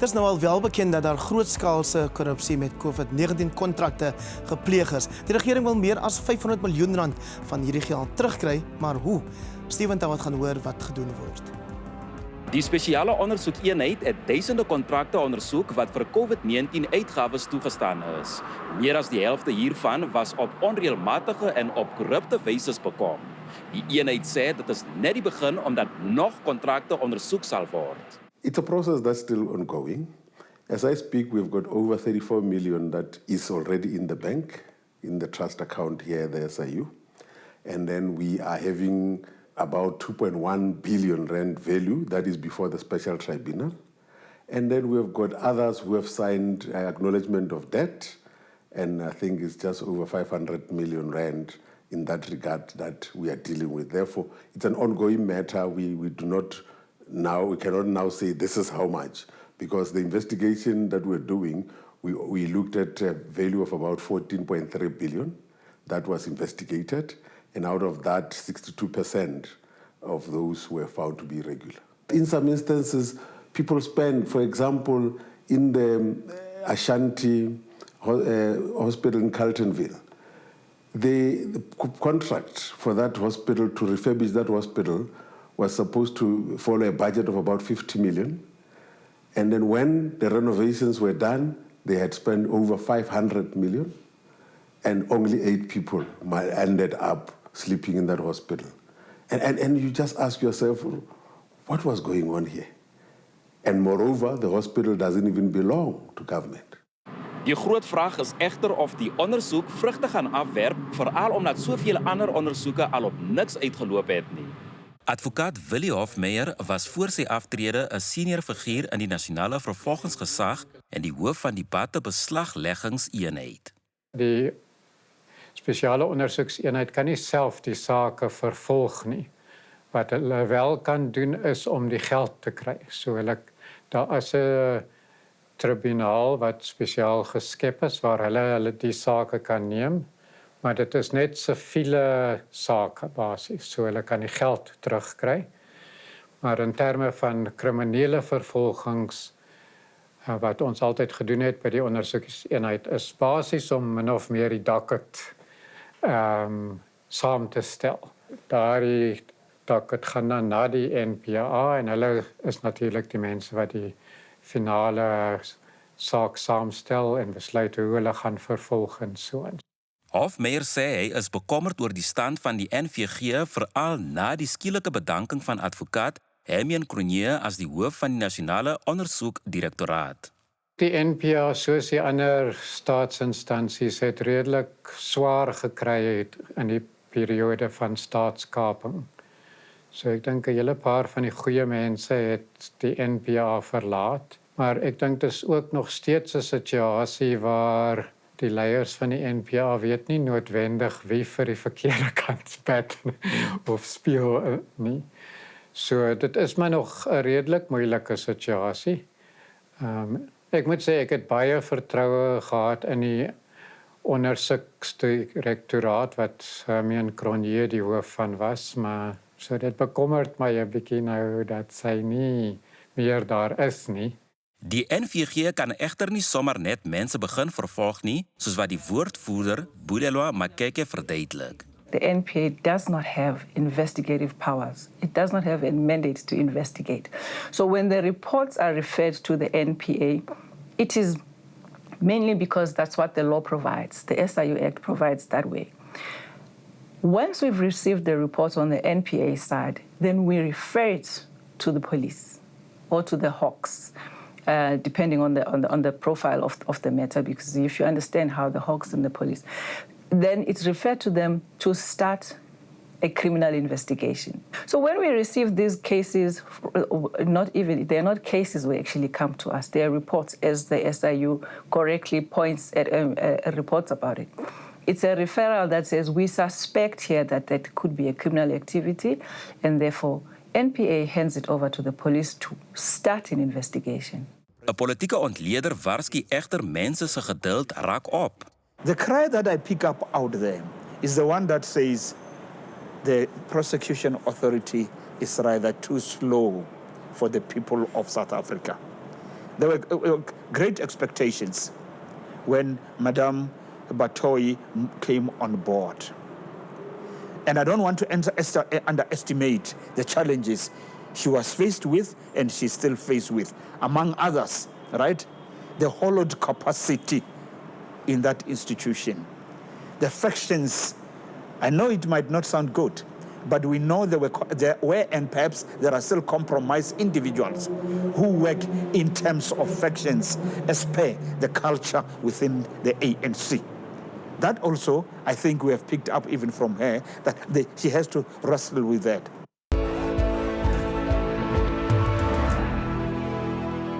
Het is nou al wel bekend dat daar grootskaalse korrupsie met COVID-19 kontrakte gepleeg is. Die regering wil meer as 500 miljoen rand van hierdie geld terugkry, maar hoe? Steven Tawat gaan hoor wat gedoen word. Die Spesiale Ondersoekeenheid het duisende kontrakte ondersoek wat vir COVID-19 uitgawes toegestaan is. Meer as die helfte hiervan was op onreëlmatige en op korrupte wyse bekom. Die eenheid sê dit is net die begin omdat nog kontrakte ondersoek sal word. It's a process that's still ongoing. As I speak, we've got over 34 million that is already in the bank, in the trust account here at the SIU. And then we are having about 2.1 billion rand value, that is before the special tribunal. And then we've got others who have signed acknowledgement of debt, and I think it's just over 500 million rand in that regard that we are dealing with. Therefore, it's an ongoing matter. We cannot now say this is how much, because the investigation that we're doing, we looked at a value of about 14.3 billion that was investigated. And out of that, 62% of those were found to be irregular. In some instances, people spend, for example, in the Ashanti hospital in Carltonville, the contract for that hospital to refurbish that hospital was supposed to follow a budget of about 50 million. And then when the renovations were done, they had spent over 500 million, and only 8 people ended up sleeping in that hospital. And you just ask yourself, what was going on here? And moreover, the hospital doesn't even belong to government. Die groot vraag is egter of die ondersoek vrugte gaan afwerp, veral omdat soveel ander ondersoeke al op niks uitgeloop het nie. Advokaat Willie Hofmeyer was voor sy aftrede 'n senior figuur in die Nasionale Vervolgingsgesag en die hoof van die batebeslagleggingseenheid. Die Spesiale Ondersoekeenheid kan nie self die sake vervolg nie. Wat hulle wel kan doen is om die geld te kry. So daar is 'n tribunaal wat spesiaal geskep is waar hulle die sake kan neem, maar dit is net siviele sake basies, so hulle kan die geld terugkry. Maar in terme van kriminele vervolgings, wat ons altyd gedoen het by die ondersoekeenheid, is basies om min of meer die docket saam te stel. Daardie docket gaan dan na die NPA en hulle is natuurlik die mense wat die finale saak saamstel en besluit hoe hulle gaan vervolg en so aan. Hofmeyer sê hy is bekommerd oor die stand van die NVG, veral na die skielike bedanking van advokaat Hermien Cronje as die hoof van die Nasionale Ondersoekdirektoraat. Die NPA, soos die ander staatsinstansies, het redelik swaar gekry in die periode van staatskaping. So ek dink 'n hele paar van die goeie mense het die NPA verlaat, maar ek dink dit is ook nog steeds 'n situasie waar die leiers van die NPA weet nie noodwendig wie vir die verkeerde kant spat of speel nie. So dit is maar nog 'n redelik moeilike situasie. Ek moet sê ek het baie vertroue gehad in die ondersoekdirektoraat wat Hermien Cronje die hoof van was, maar so dit bekommerd my 'n bietjie nou dat sy nie meer daar is nie. Die NVG kan egter nie sommer net mense begin vervolg nie, soos wat die woordvoerder Boedelwa Makeke verduidelik. The NPA does not have investigative powers. It does not have a mandate to investigate. So when the reports are referred to the NPA, it is mainly because that's what the law provides. The SIU Act provides that way. Once we've received the reports on the NPA side, then we refer it to the police or to the Hawks, depending on the profile of the matter, because if you understand how the Hawks and the police, then it's referred to them to start a criminal investigation. So when we receive these cases, they're not cases where actually come to us. They are reports, as the SIU correctly points at reports about it. It's a referral that says we suspect here that could be a criminal activity, and therefore NPA hands it over to the police to start an investigation. 'n Politieke ontleder waarsku egter mense se geduld raak op. The cry that I pick up out there is the one that says the prosecution authority is rather too slow for the people of South Africa. there were great expectations when Madame Batoyi came on board. And I don't want to underestimate the challenges she was faced with and she's still faced with. Among others, right? The hollowed capacity in that institution. The factions, I know it might not sound good, but we know there were and perhaps there are still compromised individuals who work in terms of factions as per the culture within the ANC. That also, I think we have picked up even from her, that she has to wrestle with that.